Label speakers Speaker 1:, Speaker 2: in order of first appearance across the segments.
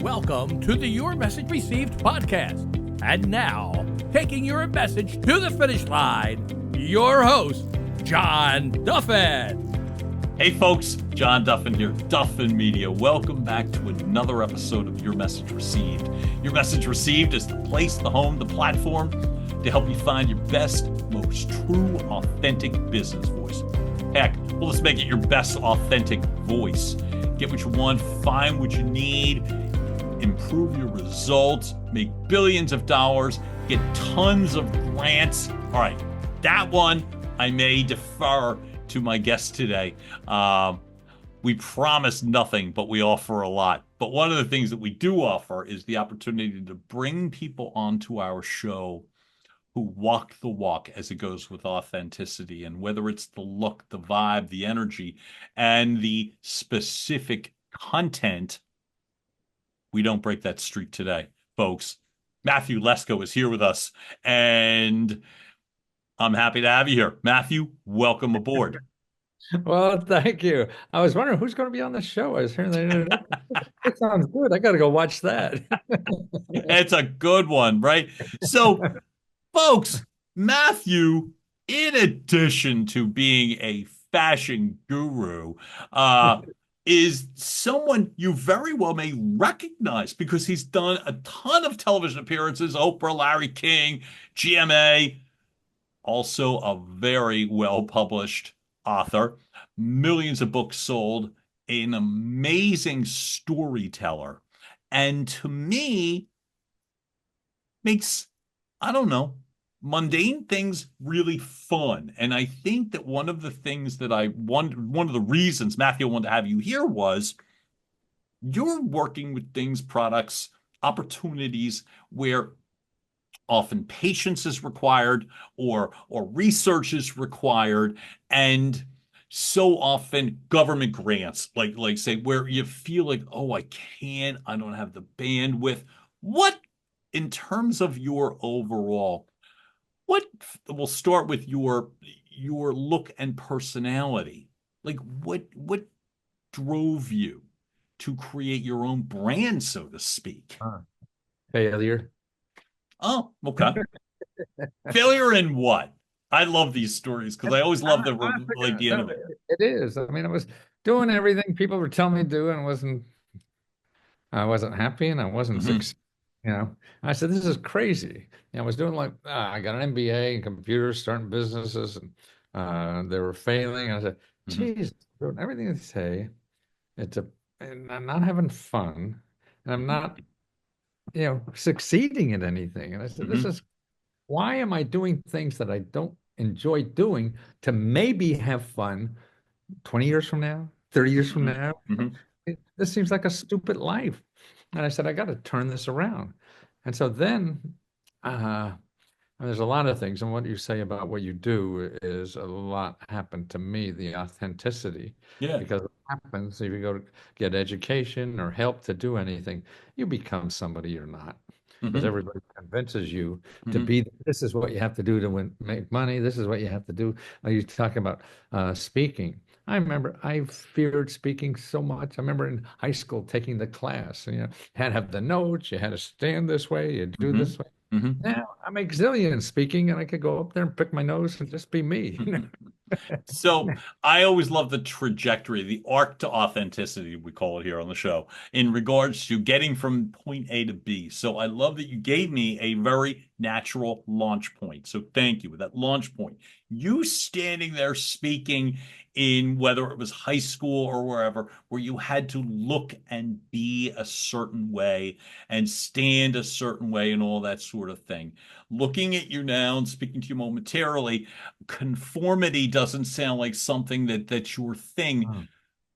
Speaker 1: Welcome to the Your Message Received podcast. And now, taking your message to the finish line, your host, John Duffin.
Speaker 2: Hey folks, John Duffin here, Duffin Media. Welcome back to another episode of Your Message Received. Your Message Received is the place, the home, the platform to help you find your best, most true, authentic business voice. Heck, well, let's make it your best authentic voice. Get what you want, find what you need, improve your results, make billions of dollars, get tons of grants. All right, that one I may defer to my guest today. We promise nothing, but we offer a lot. But one of the things that we do offer is the opportunity to bring people onto our show who walk the walk as it goes with authenticity. And whether it's the look, the vibe, the energy, and the specific content, we don't break that streak today, folks. Matthew Lesko is here with us, and I'm happy to have you here. Matthew, welcome aboard.
Speaker 3: Well, thank you. I was wondering who's going to be on the show. I was hearing that. It sounds good. I got to go watch that.
Speaker 2: It's a good one, right? So, folks, Matthew, in addition to being a fashion guru, is someone you very well may recognize because he's done a ton of television appearances, Oprah, Larry King, GMA, also a very well-published author, millions of books sold, an amazing storyteller, and to me, makes, I don't know, mundane things really fun. And I think that one of the things that one of the reasons, Matthew, I wanted to have you here was you're working with things, products, opportunities where often patience is required or research is required, and so often government grants, like say, where you feel like, oh, I don't have the bandwidth. What, in terms of your overall, we'll start with your look and personality. Like what drove you to create your own brand, so to speak?
Speaker 3: Failure.
Speaker 2: Oh, okay. Failure in what? I love these stories because I always love the end of it.
Speaker 3: It is. I mean, I was doing everything people were telling me to do, and I wasn't happy, and I wasn't successful. I said, this is crazy. I was doing I got an MBA in computers, starting businesses, and they were failing. And I said, geez, doing everything they say, and I'm not having fun, and I'm not, succeeding in anything. And I said, why am I doing things that I don't enjoy doing to maybe have fun 20 years from now, 30 years from now? This seems like a stupid life. And I said, I got to turn this around. And so then there's a lot of things. And what you say about what you do is a lot happened to me, the authenticity.
Speaker 2: Yeah.
Speaker 3: Because what happens if you go to get education or help to do anything, you become somebody you're not. Because everybody convinces you to be, this is what you have to do to make money. This is what you have to do. You talk about speaking. I remember I feared speaking so much. I remember in high school taking the class, you had to have the notes, you had to stand this way, you do this way. Now I'm exillion speaking, and I could go up there and pick my nose and just be me.
Speaker 2: So I always love the trajectory, the arc to authenticity, we call it here on the show, in regards to getting from point A to B. So I love that you gave me a very natural launch point. So thank you with that launch point. You standing there speaking in whether it was high school or wherever, where you had to look and be a certain way and stand a certain way and all that sort of thing. Looking at you now and speaking to you momentarily, conformity doesn't sound like something that's your thing.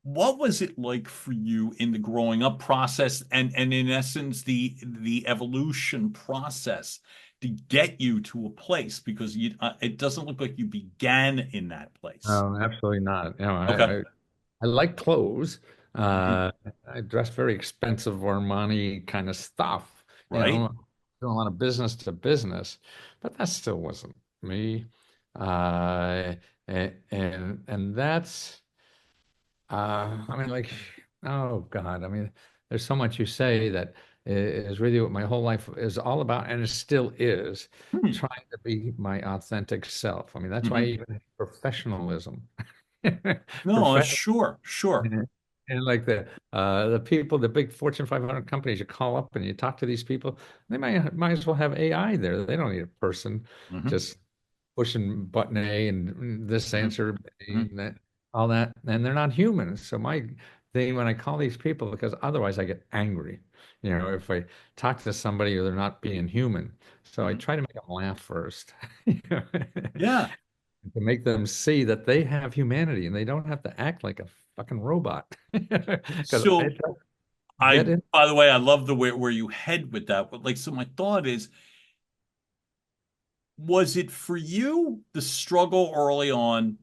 Speaker 2: What was it like for you in the growing up process and in essence the evolution process to get you to a place? Because it doesn't look like you began in that place.
Speaker 3: No, absolutely not.
Speaker 2: Okay.
Speaker 3: I like clothes. I dress very expensive Armani kind of stuff.
Speaker 2: Right.
Speaker 3: Doing a lot of business to business, but that still wasn't me. And that's, I mean, oh God, I mean, there's so much you say that is really what my whole life is all about, and it still is,
Speaker 2: Hmm.
Speaker 3: trying to be my authentic self. I mean, that's why I
Speaker 2: Mhm.
Speaker 3: even have professionalism.
Speaker 2: No,
Speaker 3: Professional.
Speaker 2: sure, sure.
Speaker 3: And like the people, the big Fortune 500 companies, you call up and you talk to these people, they might as well have AI there. They don't need a person
Speaker 2: Hmm.
Speaker 3: just pushing button A and this
Speaker 2: Hmm.
Speaker 3: answer B
Speaker 2: Hmm.
Speaker 3: and that, all that, and they're not human. So my thing when I call these people, because otherwise I get angry, if I talk to somebody or they're not being human. So I
Speaker 2: Hmm.
Speaker 3: try to make them laugh first, you know,
Speaker 2: Yeah.
Speaker 3: to make them see that they have humanity and they don't have to act like a fucking robot. Because I
Speaker 2: So
Speaker 3: try to get
Speaker 2: I,
Speaker 3: in.
Speaker 2: by the way, I love the way where you head with that. But like, so my thought is, was it for you the struggle early on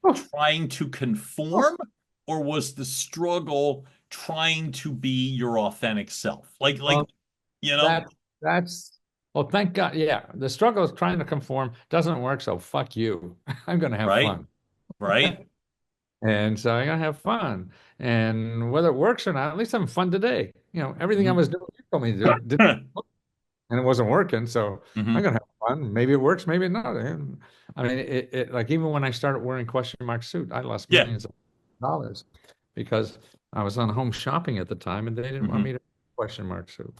Speaker 3: Oh,
Speaker 2: trying to
Speaker 3: oh,
Speaker 2: conform, or was the struggle trying to be your authentic self? Like,
Speaker 3: well,
Speaker 2: you know,
Speaker 3: that's well, thank God. Yeah, the struggle is trying to conform doesn't work, so fuck you. I'm gonna have
Speaker 2: right?
Speaker 3: fun.
Speaker 2: Right?
Speaker 3: And so I'm gonna have fun. And whether it works or not, at least I'm fun today. Everything I
Speaker 2: Hmm.
Speaker 3: was doing, you told me to do, didn't work, and it wasn't working. So I'm
Speaker 2: Hmm.
Speaker 3: gonna have fun. Maybe it works, maybe not. And I mean, it like even when I started wearing question mark suit, I lost
Speaker 2: Yeah.
Speaker 3: millions of dollars because I was on home shopping at the time, and they didn't want
Speaker 2: Hmm.
Speaker 3: me to question mark suit.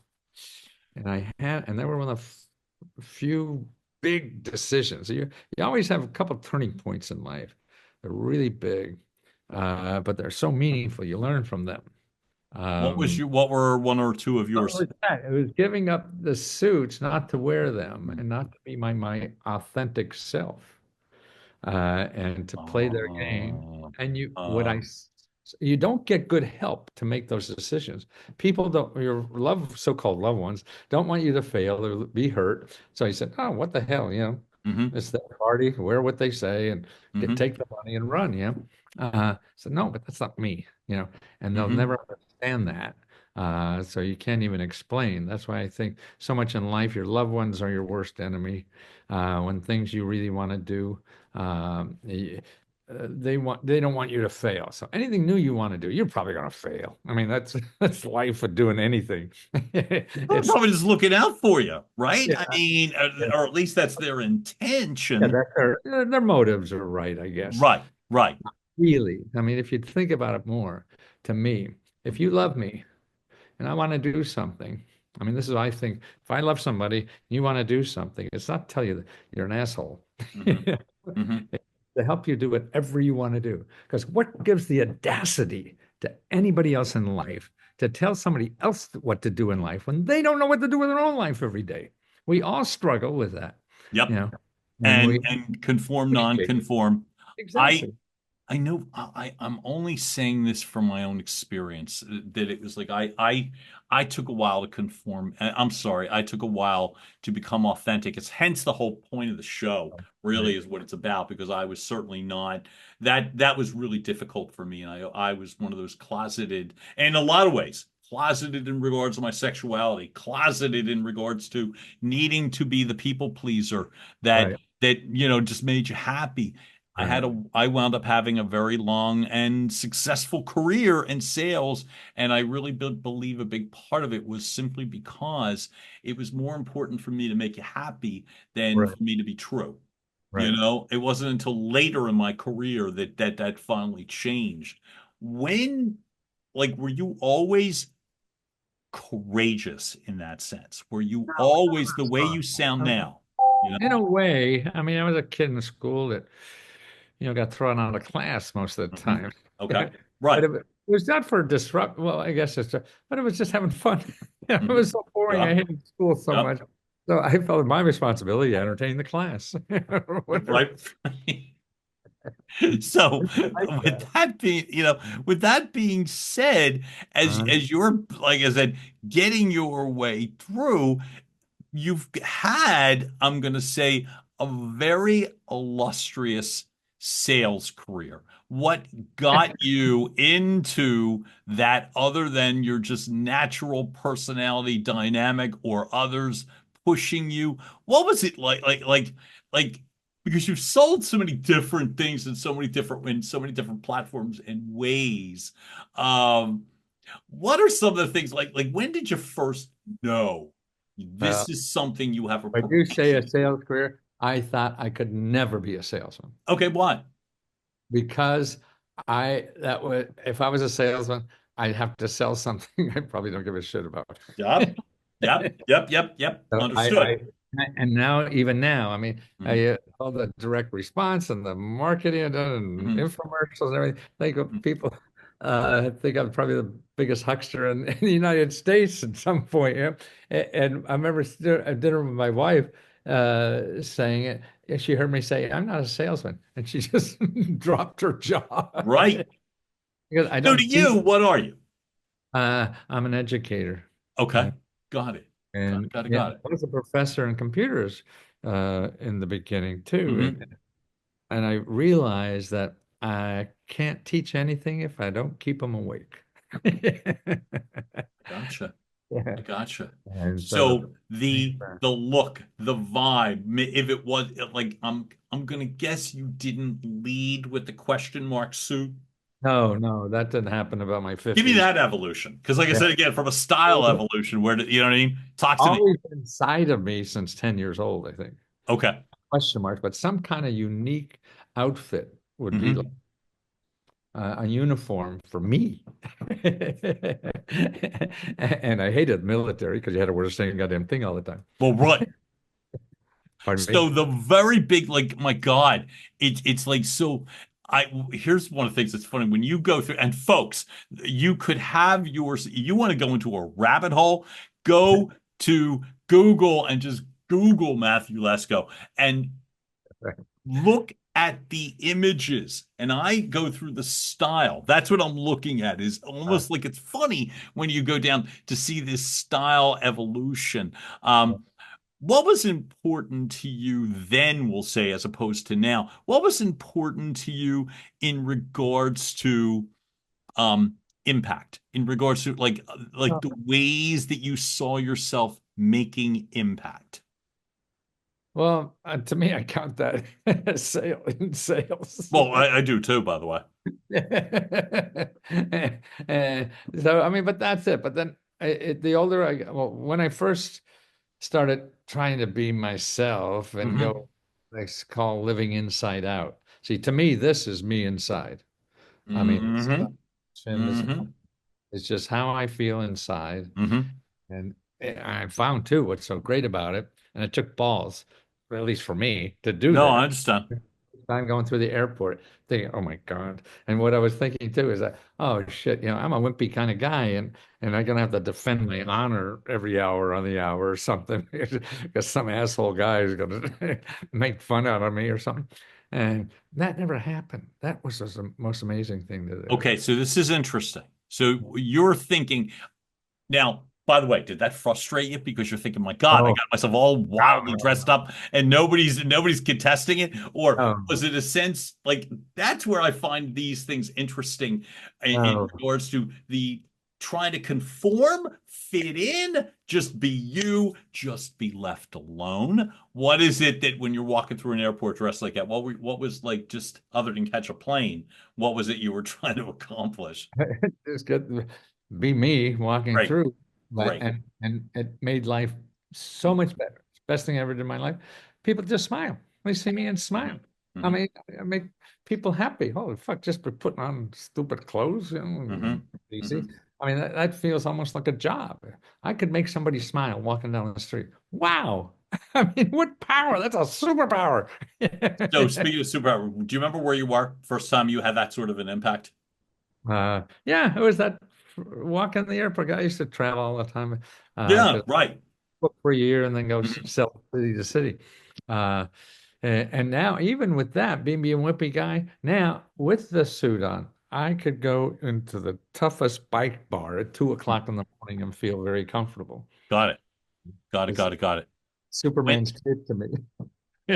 Speaker 3: And they were one of the few big decisions. You always have a couple of turning points in life. They're really big, but they're so meaningful. You learn from them. Um,
Speaker 2: What were one or two of
Speaker 3: what
Speaker 2: yours?
Speaker 3: was that? It was giving up the suits, not to wear them, and not to be my authentic self, and to play their game.
Speaker 2: Oh,
Speaker 3: And
Speaker 2: uh,
Speaker 3: you don't get good help to make those decisions. People don't, your so-called loved ones don't want you to fail or be hurt. So he said, "Oh, what the hell,
Speaker 2: hmm.
Speaker 3: it's their party, wear what they say and
Speaker 2: Hmm.
Speaker 3: take the money and run, So no, but that's not me, and they'll
Speaker 2: Hmm.
Speaker 3: never understand that. So you can't even explain. That's why I think so much in life, your loved ones are your worst enemy. When things you really want to do, they don't want you to fail. So anything new you want to do, you're probably going to fail. I mean, that's that's life of doing anything.
Speaker 2: They're
Speaker 3: It's
Speaker 2: probably just looking out for you, right?
Speaker 3: yeah,
Speaker 2: I mean,
Speaker 3: yeah,
Speaker 2: or at least that's their
Speaker 3: yeah,
Speaker 2: intention.
Speaker 3: that's their motives are right, I guess.
Speaker 2: Right, right.
Speaker 3: Really, I mean, if you think about it more, to me, if you love me and I want to do something, I mean, this is what I think. If I love somebody, you want to do something, it's not tell you that you're an asshole.
Speaker 2: Hmm. Hmm.
Speaker 3: To help you do whatever you want to do. Because what gives the audacity to anybody else in life to tell somebody else what to do in life when they don't know what to do with their own life every day? We all struggle with that,
Speaker 2: Yep.
Speaker 3: you know, and we
Speaker 2: And conform,
Speaker 3: appreciate it.
Speaker 2: non-conform. I
Speaker 3: Exactly.
Speaker 2: I know I'm only saying this from my own experience that it was like I took a while to conform. I'm sorry, I took a while to become authentic. It's hence the whole point of the show,
Speaker 3: Right.
Speaker 2: really, is what it's about, because I was certainly not that was really difficult for me. And I was one of those closeted, in a lot of ways, closeted in regards to my sexuality, closeted in regards to needing to be the people pleaser that
Speaker 3: Right.
Speaker 2: just made you happy.
Speaker 3: Right.
Speaker 2: I wound up having a very long and successful career in sales, and I really believe a big part of it was simply because it was more important for me to make you happy than
Speaker 3: Right.
Speaker 2: for me to be true.
Speaker 3: Right.
Speaker 2: It wasn't until later in my career that finally changed. When, like, were you always courageous in that sense? Were you always the way you sound now? You
Speaker 3: In a way, I mean, I was a kid in school that, got thrown out of class most of the
Speaker 2: know?
Speaker 3: time.
Speaker 2: Okay.
Speaker 3: But
Speaker 2: Right.
Speaker 3: it was not for disrupt. Well, I guess but it was just having fun. It
Speaker 2: Hmm.
Speaker 3: was so boring. I
Speaker 2: Yep.
Speaker 3: hated school so
Speaker 2: Yep.
Speaker 3: much. So I felt it my responsibility to entertain the class. Whatever.
Speaker 2: Right. So
Speaker 3: Like that.
Speaker 2: with that being said,
Speaker 3: Uh,
Speaker 2: as you're, like I said, getting your way through, you've had, I'm going to say, a very illustrious sales career. What got you into that, other than your just natural personality dynamic or others pushing you? What was it like, because you've sold so many different things in so many different platforms and ways. Um, What are some of the things like when did you first know
Speaker 3: Uh,
Speaker 2: this is something you have a
Speaker 3: when you say a
Speaker 2: propensity?
Speaker 3: sales career, I thought I could never be a salesman
Speaker 2: Okay, why?
Speaker 3: because that would if I was a salesman, I'd have to sell something I probably don't give a shit about.
Speaker 2: Yep. Yep. Yep. Yep. Yep.
Speaker 3: So
Speaker 2: Understood.
Speaker 3: and now, even now, I mean,
Speaker 2: Mhm,
Speaker 3: all the direct response and the marketing and
Speaker 2: mhm,
Speaker 3: infomercials and everything, like
Speaker 2: mhm.
Speaker 3: people think I'm probably the biggest huckster in the United States at some point. Yeah. And I remember at dinner with my wife saying it. And she heard me say, "I'm not a salesman," and she just dropped her jaw
Speaker 2: Right.
Speaker 3: because I
Speaker 2: So to
Speaker 3: don't teach.
Speaker 2: you, what are you?
Speaker 3: I'm an educator.
Speaker 2: Okay. Got it. Got it.
Speaker 3: And
Speaker 2: Got it.
Speaker 3: yeah,
Speaker 2: Got it.
Speaker 3: I was a professor in computers in the beginning too.
Speaker 2: Hmm.
Speaker 3: And I realized that I can't teach anything if I don't keep them awake.
Speaker 2: Gotcha.
Speaker 3: Yeah.
Speaker 2: I gotcha.
Speaker 3: And so,
Speaker 2: So the look, the vibe, if it was like I'm gonna guess you didn't lead with the question mark suit.
Speaker 3: no, no, that didn't happen about my
Speaker 2: Give me
Speaker 3: 50s.
Speaker 2: that evolution. Because like I
Speaker 3: Yeah.
Speaker 2: said again, from a style evolution, you know what I mean? Talk to me.
Speaker 3: Always inside of me since 10 years old, I think.
Speaker 2: Okay.
Speaker 3: Question marks, but some kind of unique outfit would be like
Speaker 2: Hmm.
Speaker 3: a uniform for me. And I hated military because you had to wear the same goddamn thing all the time.
Speaker 2: Well, right.
Speaker 3: Pardon me?
Speaker 2: So the very big, like, my God, it's like so. Here's one of the things that's funny when you go through, and folks, you could have yours. You want to go into a rabbit hole, go to Google and just Google Matthew Lesko and look at the images. And I go through the style. That's what I'm looking at. Is almost like it's funny when you go down to see this style evolution. What was important to you then, we'll say, as opposed to now? What was important to you in regards to impact, in regards to like the ways that you saw yourself making impact?
Speaker 3: Well, to me, I count that as in sales.
Speaker 2: Well, I do too, by the way.
Speaker 3: So, I mean, but that's it. But then the older I got, well, when I first started trying to be myself and
Speaker 2: Hmm.
Speaker 3: go, they call living inside out. See, to me, this is me inside. I mean,
Speaker 2: Hmm. Hmm.
Speaker 3: it's just how I feel inside.
Speaker 2: Hmm.
Speaker 3: And I found too what's so great about it. And it took balls, at least for me, to do
Speaker 2: No, I
Speaker 3: that.
Speaker 2: understand.
Speaker 3: I'm going through the airport thinking, oh my God. And what I was thinking too is that, oh shit, I'm a wimpy kind of guy and I'm gonna have to defend my honor every hour on the hour or something because some asshole guy is gonna make fun out of me or something. And that never happened. That was just the most amazing thing to do.
Speaker 2: Okay, so this is interesting. So you're thinking now, by the way, did that frustrate you because you're thinking, my God, I
Speaker 3: Oh,
Speaker 2: got myself all wildly dressed up and nobody's contesting it? Or
Speaker 3: no,
Speaker 2: was it a sense like that's where I find these things interesting in
Speaker 3: no.
Speaker 2: regards to the trying to conform, fit in, just be you, just be left alone? What is it that when you're walking through an airport dressed like that, what was like just other than catch a plane, what was it you were trying to accomplish?
Speaker 3: Just get be me walking
Speaker 2: Great,
Speaker 3: through, but
Speaker 2: great.
Speaker 3: and it made life so much better. It's the best thing I ever did in my life. People just smile. They see me and
Speaker 2: Hmm.
Speaker 3: smile. I
Speaker 2: Hmm.
Speaker 3: mean, I make people happy. Holy fuck, just for putting on stupid clothes,
Speaker 2: Hmm.
Speaker 3: easy.
Speaker 2: Hmm.
Speaker 3: I mean, that feels almost like a job. I could make somebody smile walking down the street. Wow. I mean, what power? That's a superpower.
Speaker 2: So speaking of superpower, do you remember where you were first time you had that sort of an impact?
Speaker 3: Yeah, it was that walk in the airport. I used to travel all the time
Speaker 2: Yeah,
Speaker 3: because
Speaker 2: right.
Speaker 3: book for a year and then go
Speaker 2: Mhm.
Speaker 3: sell city to city. Uh, and now, even with that, being a wimpy guy, now with the suit on, I could go into the toughest bike bar at 2 o'clock in the morning and feel very comfortable.
Speaker 2: Got it. Got it.
Speaker 3: It's
Speaker 2: Got it. Got it. When,
Speaker 3: Superman's cape to me.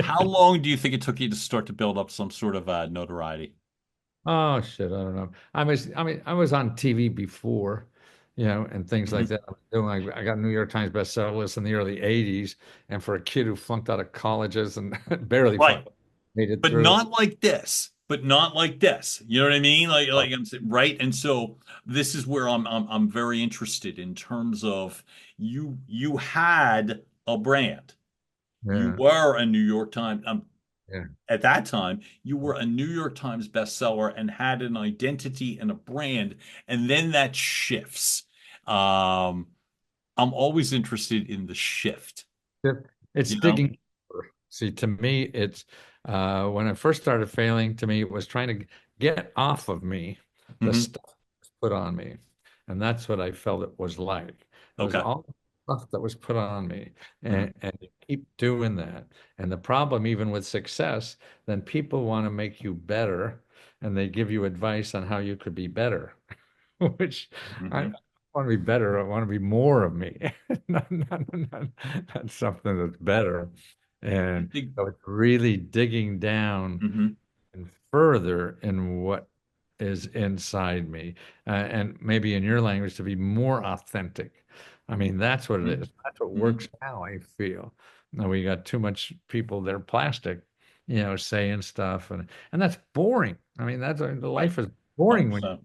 Speaker 2: how long do you think it took you to start to build up some sort of notoriety?
Speaker 3: Oh shit, I don't know. I was on TV before, and things like
Speaker 2: Mhm.
Speaker 3: that. I got New York Times bestseller list in the early '80s, and for a kid who flunked out of colleges and barely
Speaker 2: Right.
Speaker 3: fucking made it
Speaker 2: But
Speaker 3: through.
Speaker 2: not like this. but not like this. You know what I mean?
Speaker 3: Oh,
Speaker 2: Like I'm saying, right? And so this is where I'm very interested in terms of you had a brand. You
Speaker 3: yeah,
Speaker 2: were a New York Times.
Speaker 3: yeah.
Speaker 2: At that time, you were a New York Times bestseller and had an identity and a brand, and then that shifts. Um, I'm always interested in the shift,
Speaker 3: It's
Speaker 2: you know?
Speaker 3: digging deeper. See, to me, it's when I first started failing, to me, it was trying to get off of me the
Speaker 2: Hmm.
Speaker 3: stuff that was put on me. And that's what I felt it was like. It was
Speaker 2: Okay.
Speaker 3: all the stuff that was put on me.
Speaker 2: Mhm.
Speaker 3: And you keep doing that. And the problem, even with success, then people want to make you better and they give you advice on how you could be better. Which I
Speaker 2: Mhm.
Speaker 3: want to be better. I want to be more of me, not something that's better.
Speaker 2: I
Speaker 3: And
Speaker 2: think,
Speaker 3: so it's really digging down
Speaker 2: mhm.
Speaker 3: and further in what is inside me, and maybe in your language to be more authentic. I mean, that's what it
Speaker 2: Mhm.
Speaker 3: is. That's what
Speaker 2: Mhm.
Speaker 3: works now, I feel. Now we got too much people, they're plastic, saying stuff, and that's boring. I mean, that's
Speaker 2: Right.
Speaker 3: life is boring when
Speaker 2: 100%.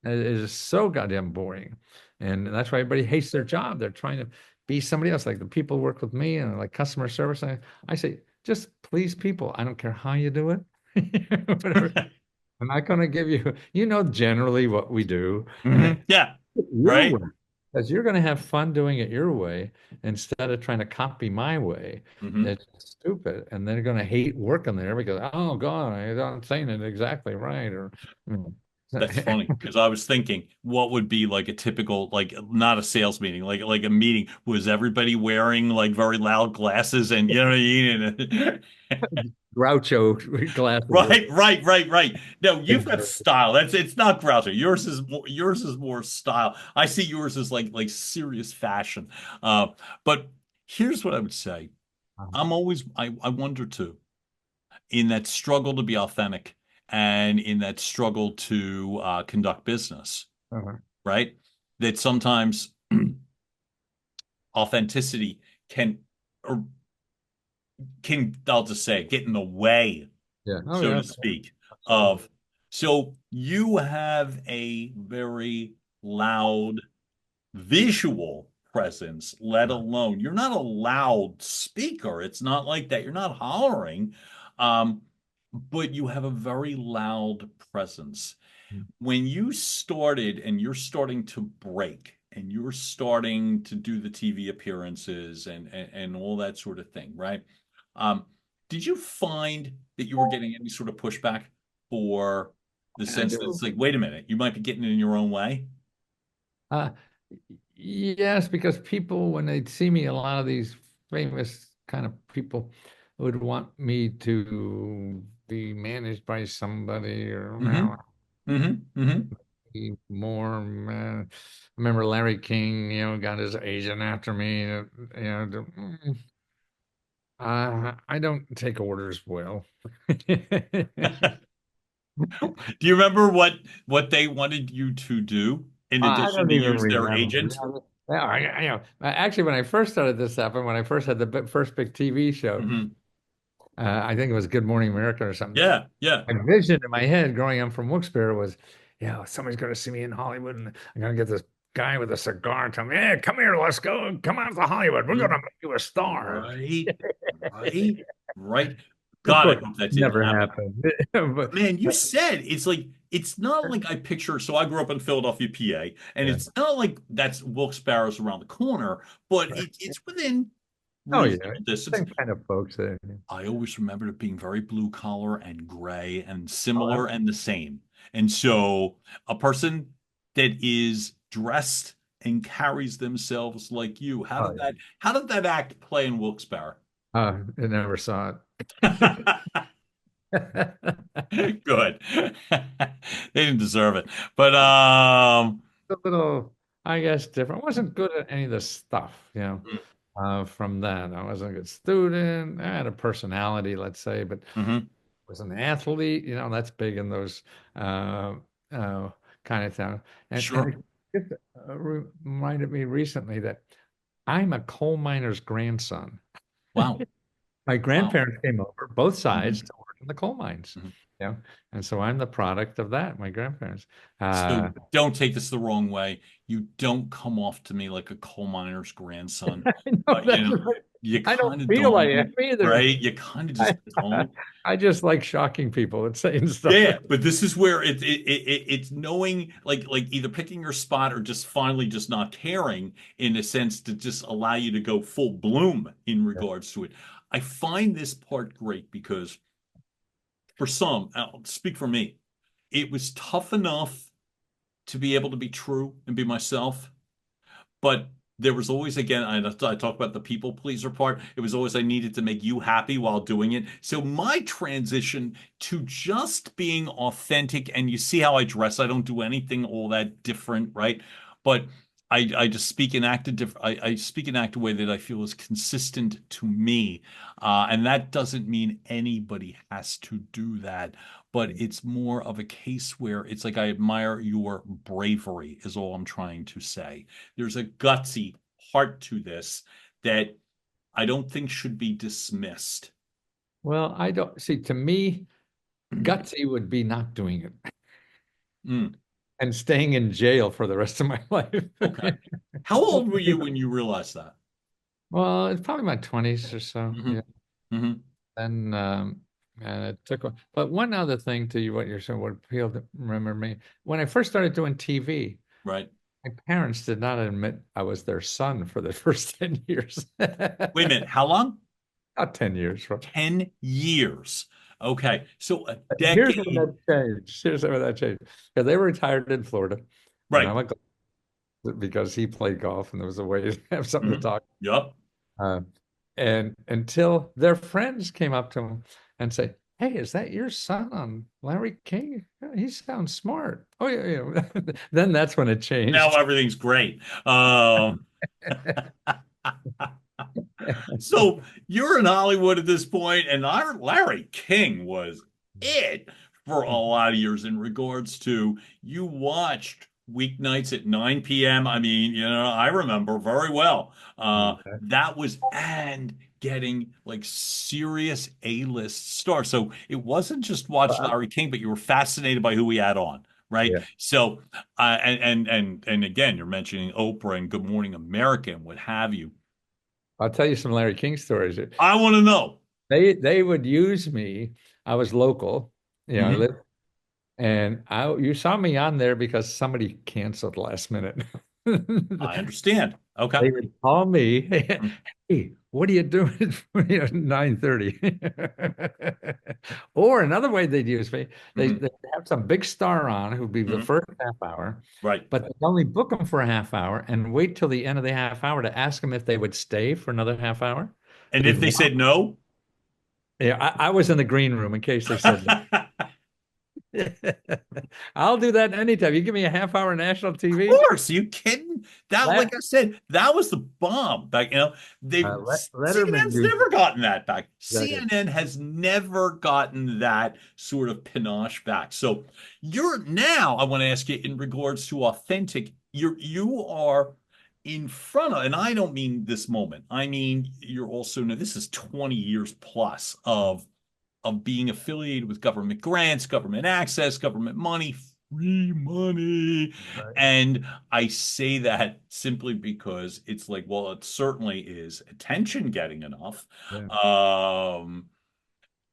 Speaker 3: it is so goddamn boring. And that's why everybody hates their job. They're trying to be somebody else. Like the people who work with me and like customer service. I say, just please people. I don't care how you do it. Whatever. I'm not going to give you, generally what we do. And then
Speaker 2: Yeah.
Speaker 3: your
Speaker 2: Right.
Speaker 3: way. Because you're going to have fun doing it your way instead of trying to copy my way.
Speaker 2: Hmm.
Speaker 3: That's stupid. And they're going to hate working there because, oh, God, I'm saying it exactly right. Or,
Speaker 2: That's funny because I was thinking what would be like a typical, like not a sales meeting, like a meeting. Was everybody wearing like very loud glasses and you know what I mean? And
Speaker 3: Groucho glasses.
Speaker 2: right. No, you've got style. It's not Groucho. Yours is more style. I see yours as like serious fashion. Uh, but here's what I would say. I wonder too, in that struggle to be authentic and in that struggle to conduct business,
Speaker 3: Uh-huh.
Speaker 2: right? That sometimes authenticity can, or I'll just say, get in the way,
Speaker 3: Yeah. Oh,
Speaker 2: so
Speaker 3: yeah.
Speaker 2: to speak,
Speaker 3: Absolutely.
Speaker 2: of, so you have a very loud visual presence, let
Speaker 3: Uh,
Speaker 2: alone you're not a loud speaker. It's not like that. You're not hollering, um, but you have a very loud presence. When you started and you're starting to break and you're starting to do the TV appearances and all that sort of thing, right? Um, did you find that you were getting any sort of pushback for the
Speaker 3: I
Speaker 2: sense that
Speaker 3: do.
Speaker 2: it's like, wait a minute, you might be getting in your own way?
Speaker 3: Uh, yes, because people, when they see me, a lot of these famous kind of people would want me to be managed by somebody or
Speaker 2: Mm-hmm. Mm-hmm. Mm-hmm.
Speaker 3: be more. I remember Larry King, got his agent after me. I don't take orders well.
Speaker 2: Do you remember what they wanted you to do in
Speaker 3: I
Speaker 2: addition
Speaker 3: don't
Speaker 2: to
Speaker 3: even
Speaker 2: use their
Speaker 3: remember.
Speaker 2: agent?
Speaker 3: Yeah, actually, when I first started this stuff, and when I first had the first big TV show,
Speaker 2: Hmm.
Speaker 3: I think it was Good Morning America or something.
Speaker 2: Yeah, yeah.
Speaker 3: My vision in my head growing up from Wilkes-Barre was, somebody's going to see me in Hollywood, and I'm going to get this guy with a cigar tell me, "Hey, come here, let's go, come out to Hollywood. We're going to
Speaker 2: Mhm.
Speaker 3: make you a star."
Speaker 2: Right, right, right.
Speaker 3: Of
Speaker 2: God, I
Speaker 3: course,
Speaker 2: hope that didn't
Speaker 3: never
Speaker 2: happen.
Speaker 3: happened.
Speaker 2: But man, you said it's like it's not like I picture. So I grew up in Philadelphia, PA, and
Speaker 3: Yeah.
Speaker 2: it's not like that's Wilkes-Barre's around the corner, but it's within
Speaker 3: Oh yeah,
Speaker 2: reasonable distance.
Speaker 3: same kind of folks there.
Speaker 2: I always remembered it being very blue collar and gray and
Speaker 3: Oh,
Speaker 2: similar and the same. And so a person that is dressed and carries themselves like you, how
Speaker 3: oh
Speaker 2: did
Speaker 3: yeah.
Speaker 2: that act play in Wilkes-Barre?
Speaker 3: I never saw it.
Speaker 2: Good. They didn't deserve it. But
Speaker 3: A little, I guess, different. Wasn't good at any of the stuff, from that. I wasn't a good student. I had a personality, let's say, but
Speaker 2: mhm.
Speaker 3: was an athlete. That's big in those uh, uh, kind of town. And
Speaker 2: Sure.
Speaker 3: it just reminded me recently that I'm a coal miner's grandson.
Speaker 2: Wow.
Speaker 3: My
Speaker 2: Wow.
Speaker 3: grandparents came over, both sides,
Speaker 2: Mhm.
Speaker 3: to work in the coal mines.
Speaker 2: Mhm.
Speaker 3: And so I'm the product of that. My grandparents.
Speaker 2: So don't take this the wrong way. You don't come off to me like a coal miner's grandson.
Speaker 3: I know
Speaker 2: You
Speaker 3: that's
Speaker 2: know,
Speaker 3: right.
Speaker 2: you
Speaker 3: I don't
Speaker 2: kind of
Speaker 3: feel like
Speaker 2: don't,
Speaker 3: it either.
Speaker 2: right? You kind of just
Speaker 3: I,
Speaker 2: don't.
Speaker 3: I just like shocking people and saying stuff.
Speaker 2: Yeah, but this is where it's knowing like either picking your spot or just finally just not caring in a sense to just allow you to go full bloom in regards to it. I find this part great because for some, I'll speak for me, it was tough enough to be able to be true and be myself. But there was always, again, I talk about the people pleaser part. It was always I needed to make you happy while doing it. So my transition to just being authentic, and you see how I dress. I don't do anything all that different, right? But I just speak and act a I speak and act a way that I feel is consistent to me. And that doesn't mean anybody has to do that, but it's more of a case where it's like I admire your bravery, is all I'm trying to say. There's a gutsy part to this that I don't think should be dismissed.
Speaker 3: Well, I don't see. To me, gutsy would be not doing it
Speaker 2: Mm,
Speaker 3: and staying in jail for the rest of my life.
Speaker 2: okay. How old were you when you realized that?
Speaker 3: Well, it's probably my 20s or so.
Speaker 2: Hmm.
Speaker 3: Yeah.
Speaker 2: Hmm.
Speaker 3: And and it took but one other thing to you, what you're saying, what appealed to remember me. When I first started doing TV,
Speaker 2: Right.
Speaker 3: my parents did not admit I was their son for the first 10 years.
Speaker 2: Wait a minute. How long?
Speaker 3: Not 10 years.
Speaker 2: 10 years. Okay. So a
Speaker 3: Here's when
Speaker 2: decade.
Speaker 3: that changed. Here's when that changed. Because they were retired in Florida, and
Speaker 2: Right.
Speaker 3: I'm a because he played golf and there was a way to have something to
Speaker 2: Hmm.
Speaker 3: talk.
Speaker 2: Yep.
Speaker 3: Uh, and until their friends came up to him and say, "Hey, is that your son on Larry King? He sounds smart." Oh yeah, yeah. Then that's when it
Speaker 2: Now
Speaker 3: changed.
Speaker 2: everything's great. So you're in Hollywood at this point, and Larry King was it for a lot of years in regards to you watched weeknights at 9 p.m. I mean, I remember very well. That was and getting like serious A-list stars. So it wasn't just watch Larry King, but you were fascinated by who he had on. Right.
Speaker 3: Yeah,
Speaker 2: So, and again, you're mentioning Oprah and Good Morning America and what have you.
Speaker 3: I'll tell you some Larry King stories.
Speaker 2: I want to know.
Speaker 3: They would use me. I was local, I
Speaker 2: Hmm.
Speaker 3: lived, and I you saw me on there because somebody canceled last minute.
Speaker 2: I understand. Okay.
Speaker 3: They would call me, "Hey, what are you doing at 9:30?" Or another way they'd use me,
Speaker 2: Hmm.
Speaker 3: they'd have some big star on who'd be the
Speaker 2: Hmm.
Speaker 3: first half hour,
Speaker 2: Right.
Speaker 3: but they'd only book them for a half hour and wait till the end of the half hour to ask them if they would stay for another half hour.
Speaker 2: And if
Speaker 3: Because
Speaker 2: they said no,
Speaker 3: yeah, I was in the green room in case they said no.
Speaker 2: of
Speaker 3: I'll do that anytime. You give me a half hour national TV.
Speaker 2: course, you kidding? That, like
Speaker 3: Let
Speaker 2: I said, that was the bomb. Back, they
Speaker 3: Letterman
Speaker 2: CNN's
Speaker 3: used
Speaker 2: never gotten that back.
Speaker 3: it.
Speaker 2: CNN has never gotten that sort of panache back. So you're now, I want to ask you in regards to authentic, you are in front of, and I don't mean this moment. I mean, you're also, now this is 20 years plus of being affiliated with government grants, government access, government money, free money.
Speaker 3: Right.
Speaker 2: And I say that simply because it's like, well, it certainly is attention getting enough.
Speaker 3: Yeah.
Speaker 2: Um,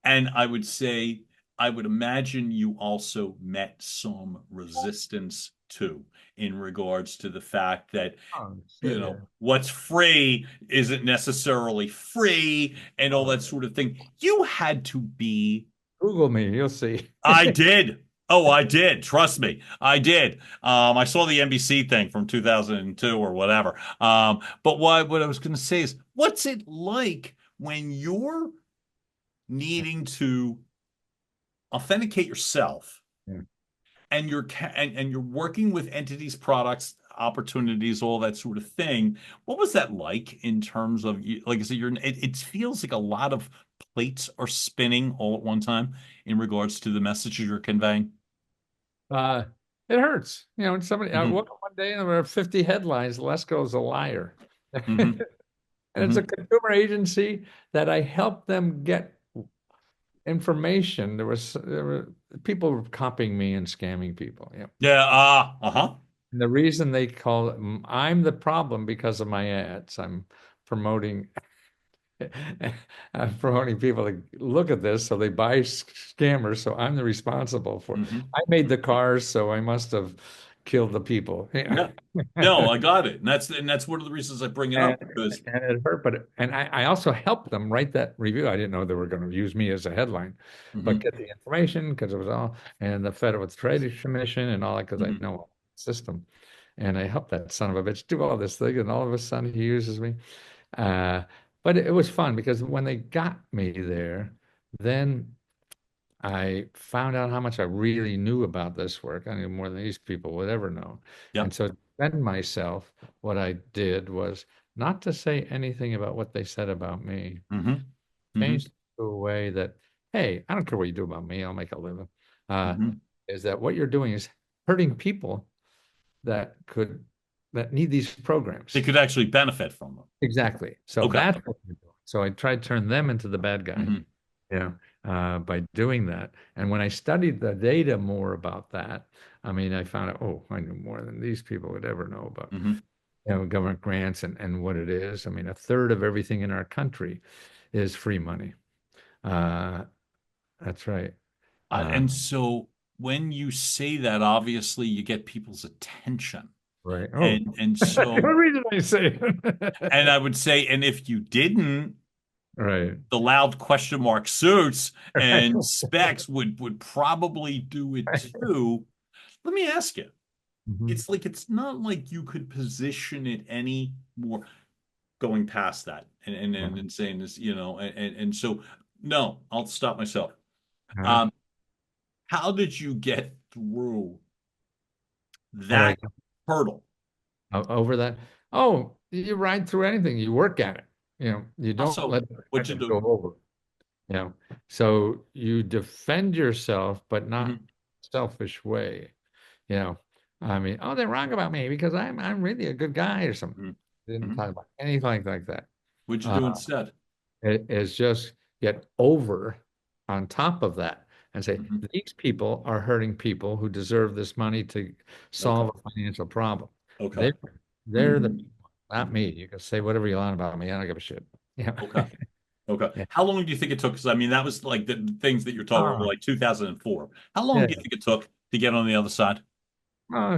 Speaker 2: and I would say, I would imagine you also met some resistance too, in regards to the fact that
Speaker 3: Oh, shit, yeah.
Speaker 2: what's free isn't necessarily free and all
Speaker 3: Oh,
Speaker 2: that sort of thing. You had to be.
Speaker 3: Google me, you'll see.
Speaker 2: I did. Oh, I did. Trust me, I did. I saw the NBC thing from 2002 or whatever. But what I was going to say is, what's it like when you're needing to authenticate yourself
Speaker 3: Yeah.
Speaker 2: and you're working with entities, products, opportunities, all that sort of thing. What was that like in terms of like I said, it feels like a lot of plates are spinning all at one time in regards to the messages you're conveying.
Speaker 3: Uh, it hurts. When somebody, I
Speaker 2: Hmm.
Speaker 3: woke up one day and there were 50 headlines, Lesko's a liar.
Speaker 2: Hmm.
Speaker 3: And it's a
Speaker 2: Hmm.
Speaker 3: consumer agency that I help them get information. There were people were copying me and scamming people. Yeah.
Speaker 2: Yeah. Uh-huh.
Speaker 3: And the reason they call it, I'm the problem because of my ads. Promoting I'm promoting people to look at this, so they buy scammers. So I'm the responsible for it.
Speaker 2: Hmm.
Speaker 3: I made the cars, so I must have killed the people. Yeah.
Speaker 2: Yeah. No, I got it. And that's one of the reasons I bring it
Speaker 3: And,
Speaker 2: up because
Speaker 3: and it hurt, but I also helped them write that review. I didn't know they were going to use me as a headline, but
Speaker 2: hmm
Speaker 3: get the information because it was all and the Federal Trade Commission and all that because I
Speaker 2: hmm
Speaker 3: know the system, and I helped that son of a bitch do all this thing, and all of a sudden he uses me. Uh, but it was fun because when they got me there, then I found out how much I really knew about this work. I knew more than these people would ever know. And
Speaker 2: Yep.
Speaker 3: so to defend myself, what I did was not to say anything about what they said about me.
Speaker 2: hmm hmm
Speaker 3: Changed it to a way that, hey, I don't care what you do about me, I'll make a living. Uh,
Speaker 2: hmm
Speaker 3: is that what you're doing is hurting people that could that need these
Speaker 2: They
Speaker 3: programs.
Speaker 2: could actually benefit from them.
Speaker 3: Exactly. So
Speaker 2: Okay.
Speaker 3: that's what you're doing. So I tried to turn them into the bad guy.
Speaker 2: hmm
Speaker 3: Yeah, by doing that. And when I studied the data more about that, I mean, I found out, oh, I knew more than these people would ever know about,
Speaker 2: hmm
Speaker 3: government grants and what it is. I mean, a third of everything in our country is free money. Uh, that's right. Uh,
Speaker 2: And so when you say that, obviously you get people's attention.
Speaker 3: right. Oh,
Speaker 2: And
Speaker 3: the
Speaker 2: so,
Speaker 3: reason I say
Speaker 2: and
Speaker 3: it.
Speaker 2: I would say, and if you didn't,
Speaker 3: Right.
Speaker 2: the loud question mark suits
Speaker 3: Right.
Speaker 2: and specs would probably do it too. Let me ask you.
Speaker 3: Mhm.
Speaker 2: It's not like you could position it any more going past that and saying this, and so no, I'll stop myself.
Speaker 3: Uh,
Speaker 2: Um, how did you get through
Speaker 3: how do I
Speaker 2: that hurdle?
Speaker 3: over that? Oh, you ride through anything. You work at it. You don't
Speaker 2: Also,
Speaker 3: let
Speaker 2: what you
Speaker 3: it
Speaker 2: do?
Speaker 3: go over. Yeah. So you defend yourself, but not
Speaker 2: Mhm,
Speaker 3: selfish way. You know, I mean, oh, they're wrong about me because I'm really a good guy or something.
Speaker 2: mhm,
Speaker 3: Didn't
Speaker 2: mhm.
Speaker 3: talk about anything like that.
Speaker 2: What'd you do
Speaker 3: Uh,
Speaker 2: instead?
Speaker 3: it is just get over on top of that and say,
Speaker 2: Mhm.
Speaker 3: these people are hurting people who deserve this money to
Speaker 2: Okay.
Speaker 3: solve a financial problem.
Speaker 2: Okay.
Speaker 3: They're they're the
Speaker 2: Mhm,
Speaker 3: people, not
Speaker 2: mhm.
Speaker 3: me. You can say whatever you want about me. I don't give a shit. Yeah.
Speaker 2: Okay. Okay.
Speaker 3: Yeah.
Speaker 2: How long do you think it took? Because I mean, that was like the things that you're talking about, were
Speaker 3: Ah,
Speaker 2: like 2004. How long
Speaker 3: yeah.
Speaker 2: do you think it took to get on the other side?
Speaker 3: Oh,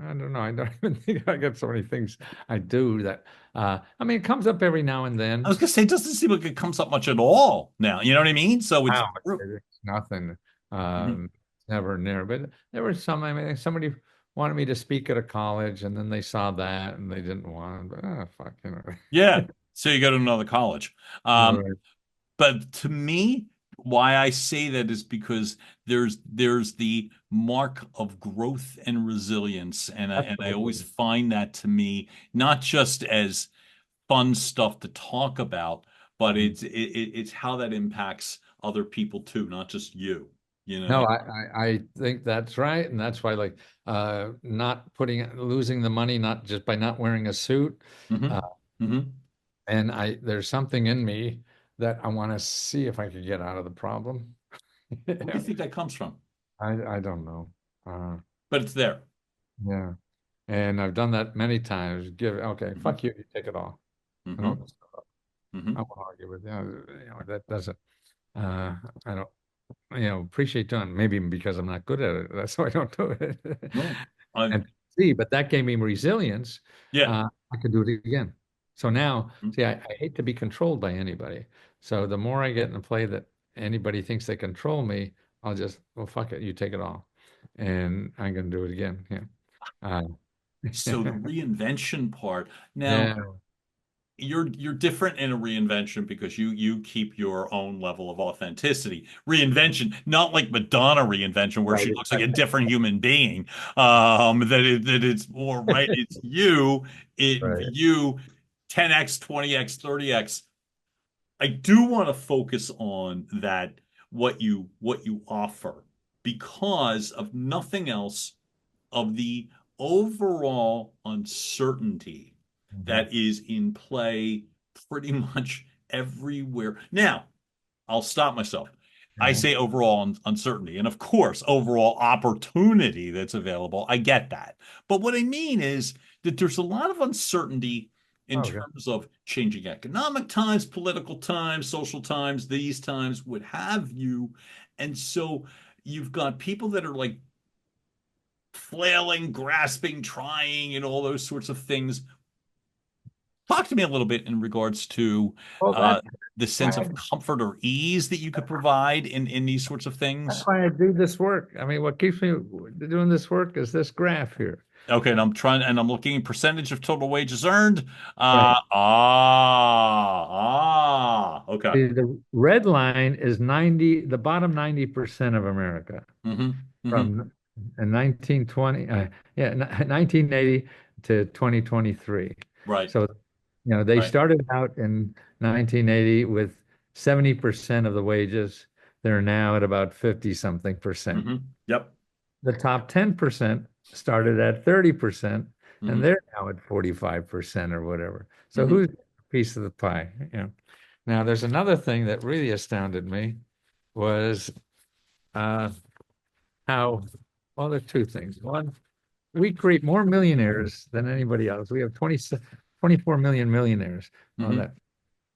Speaker 3: I don't know. I don't even think I got so many things I do that I mean it comes up every now and
Speaker 2: I
Speaker 3: then.
Speaker 2: was gonna say, it doesn't seem like it comes up much at all now. You know what I mean? So it's
Speaker 3: Wow, it's nothing.
Speaker 2: Mhm.
Speaker 3: Never near. But there were some, I mean somebody wanted me to speak at a college and then they saw that and they didn't want it. But fuck,
Speaker 2: Yeah. So you go to another college. Um,
Speaker 3: Right.
Speaker 2: but to me, why I say that is because there's the mark of growth and resilience, and I always
Speaker 3: Absolutely.
Speaker 2: find that to me not just as fun stuff to talk about, but
Speaker 3: Mhm.
Speaker 2: it's how that impacts other people too, not just you. You know?
Speaker 3: No, I think that's right. And that's why like not losing the money, not just by not wearing a suit.
Speaker 2: hmm
Speaker 3: Uh,
Speaker 2: hmm
Speaker 3: and there's something in me that I want to see if I could get out of the problem.
Speaker 2: Where do
Speaker 3: Yeah.
Speaker 2: you think that comes from?
Speaker 3: I don't know. Uh,
Speaker 2: But it's there.
Speaker 3: yeah. And I've done that many times. Okay,
Speaker 2: hmm
Speaker 3: fuck you, you take it all. I
Speaker 2: hmm
Speaker 3: don't, I
Speaker 2: hmm
Speaker 3: won't argue with you. That doesn't, I don't, appreciate doing it. Maybe because I'm not good at it. That's why I don't do it.
Speaker 2: No, I
Speaker 3: And see, but that gave me resilience.
Speaker 2: yeah.
Speaker 3: I could do it again. So now,
Speaker 2: Mm-hmm.
Speaker 3: see, I hate to be controlled by anybody. So the more I get in a play that anybody thinks they control me, I'll just, well, fuck it, you take it all. And I'm going to do it again. Yeah. Uh,
Speaker 2: So the reinvention part. Now,
Speaker 3: yeah,
Speaker 2: you're different in a reinvention because you keep your own level of authenticity. Reinvention, not like Madonna reinvention where
Speaker 3: right.
Speaker 2: she looks like a different human being. That it's more right. It's
Speaker 3: Right.
Speaker 2: you 10x, 20x, 30x. I do want to focus on that what you offer because of nothing else of the overall uncertainty
Speaker 3: Mhm.
Speaker 2: that is in play pretty much everywhere. Now, I'll stop myself. I
Speaker 3: Yeah.
Speaker 2: say overall uncertainty, and of course, overall opportunity that's available. I get that. But what I mean is that there's a lot of uncertainty in
Speaker 3: Okay.
Speaker 2: terms of changing economic times, political times, social times, these times, what have you. And so you've got people that are like flailing, grasping, trying, and all those sorts of things. Talk to me a little bit in regards to
Speaker 3: Well,
Speaker 2: uh, the
Speaker 3: why
Speaker 2: sense
Speaker 3: I,
Speaker 2: of comfort or ease that you could provide in these sorts of
Speaker 3: that's
Speaker 2: things.
Speaker 3: why I do this work. I mean, what keeps me doing this work is this graph here.
Speaker 2: Okay, and I'm looking at percentage of total wages earned.
Speaker 3: Right.
Speaker 2: Okay.
Speaker 3: The red line is 90, the bottom 90% of America
Speaker 2: Mm-hmm. Mm-hmm.
Speaker 3: from 1920, yeah, 1980 to 2023.
Speaker 2: Right.
Speaker 3: So, they
Speaker 2: Right.
Speaker 3: started out in 1980 with 70% of the wages. They're now at about 50 something percent.
Speaker 2: Mm-hmm. Yep.
Speaker 3: The top 10% started at 30%, and
Speaker 2: Mm-hmm.
Speaker 3: they're now at 45% or whatever. So
Speaker 2: Mm-hmm.
Speaker 3: who's a piece of the pie? Now there's another thing that really astounded me was uh, how, well, there's two things. One, we create more millionaires than anybody else. We have 24 million millionaires. Oh,
Speaker 2: Mm-hmm.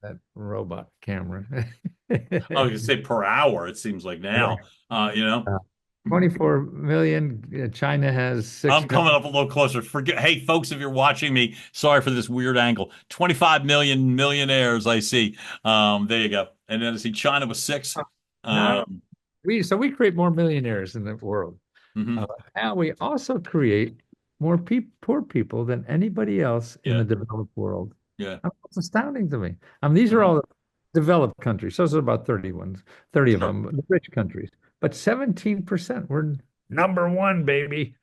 Speaker 3: that robot camera.
Speaker 2: I was gonna say per hour, it seems like now. You know.
Speaker 3: Uh, 24 million. China has 6
Speaker 2: I'm
Speaker 3: million.
Speaker 2: coming up a little closer. Forget, hey, folks, if you're watching me, sorry for this weird angle. 25 million millionaires, I see. There you go. And then I see China with six.
Speaker 3: Now
Speaker 2: Um,
Speaker 3: we create more millionaires in the world. Uh,
Speaker 2: mhm.
Speaker 3: Now we also create more poor people than anybody else in
Speaker 2: Yeah,
Speaker 3: the developed world.
Speaker 2: yeah.
Speaker 3: It's astounding to me. I mean, these are
Speaker 2: Mhm.
Speaker 3: all developed countries. Those are about 30 of
Speaker 2: Sure.
Speaker 3: them, the rich countries. But 17%, we're number one, baby.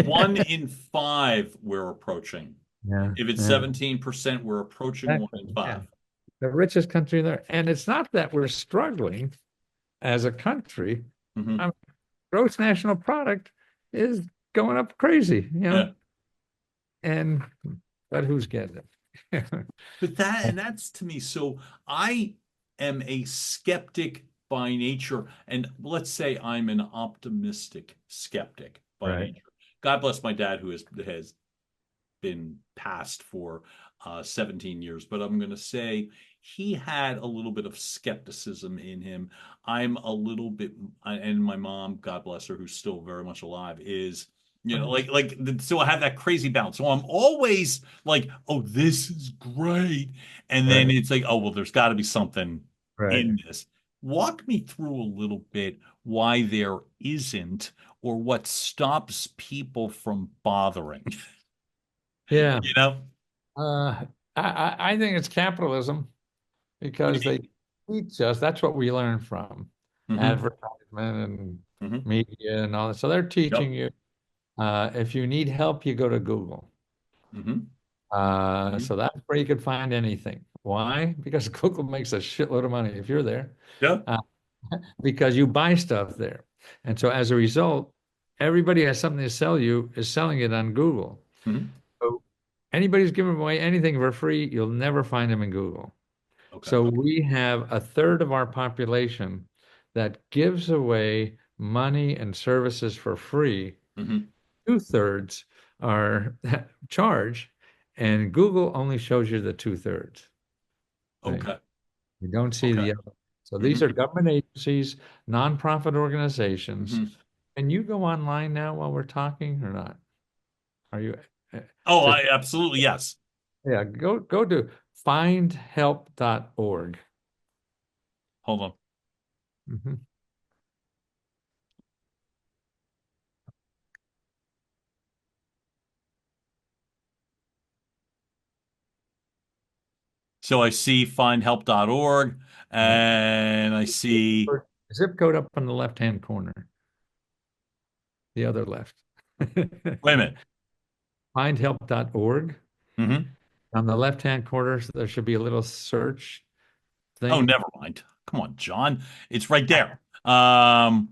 Speaker 2: One in five we're approaching.
Speaker 3: Yeah,
Speaker 2: If it's
Speaker 3: yeah,
Speaker 2: 17%, we're approaching one
Speaker 3: exactly.
Speaker 2: in
Speaker 3: Yeah.
Speaker 2: five.
Speaker 3: The richest country there. And it's not that we're struggling as a country. I
Speaker 2: Hmm.
Speaker 3: mean, gross national product is going up crazy,
Speaker 2: Yeah.
Speaker 3: and but who's getting it?
Speaker 2: But that's to me. So I am a skeptic by nature. And let's say I'm an optimistic skeptic by
Speaker 3: Right.
Speaker 2: nature. God bless my dad, who has been passed for 17 years, but I'm going to say he had a little bit of skepticism in him. I'm a little bit, and my mom, God bless her, who's still very much alive, is so I have that crazy balance. So I'm always like, oh, this is great, and then
Speaker 3: Right.
Speaker 2: it's like, oh, well, there's got to be something
Speaker 3: Right.
Speaker 2: in this. Walk me through a little bit why there isn't, or what stops people from bothering.
Speaker 3: Yeah.
Speaker 2: You know?
Speaker 3: I think it's capitalism
Speaker 2: What do
Speaker 3: because
Speaker 2: you
Speaker 3: they teach us. That's what we learn from
Speaker 2: mean?
Speaker 3: advertisement and
Speaker 2: Hmm.
Speaker 3: media and all that. So they're
Speaker 2: Yep.
Speaker 3: teaching you. If you need help, you go to Google.
Speaker 2: Hmm.
Speaker 3: So that's where you could find anything. Why? Because Google makes a shitload of money if you're there.
Speaker 2: Yeah.
Speaker 3: Uh, because you buy stuff there. And so as a result, everybody has something to sell you is selling it on Google.
Speaker 2: Hmm.
Speaker 3: So anybody's giving away anything for free, you'll never find them in Google.
Speaker 2: Okay.
Speaker 3: So we have a third of our population that gives away money and services for free.
Speaker 2: Hmm.
Speaker 3: Two-thirds are charged, and Google only shows you the two-thirds. Right?
Speaker 2: Okay.
Speaker 3: You don't see
Speaker 2: Okay.
Speaker 3: the other. So these
Speaker 2: Hmm.
Speaker 3: are government agencies, nonprofit organizations.
Speaker 2: Hmm.
Speaker 3: Can you go online now while we're talking or not? Are you
Speaker 2: Oh,
Speaker 3: just
Speaker 2: I absolutely yes.
Speaker 3: yeah, go to findhelp.org.
Speaker 2: Hold on.
Speaker 3: Mhm.
Speaker 2: So I see findhelp.org
Speaker 3: Right.
Speaker 2: and I see,
Speaker 3: Zip code up on the left-hand corner, the other left.
Speaker 2: wait a minute.
Speaker 3: Findhelp.org.
Speaker 2: Hmm.
Speaker 3: On the left-hand corner, there should be a little search
Speaker 2: Oh,
Speaker 3: thing.
Speaker 2: never mind. Come on, John. It's right there. Um,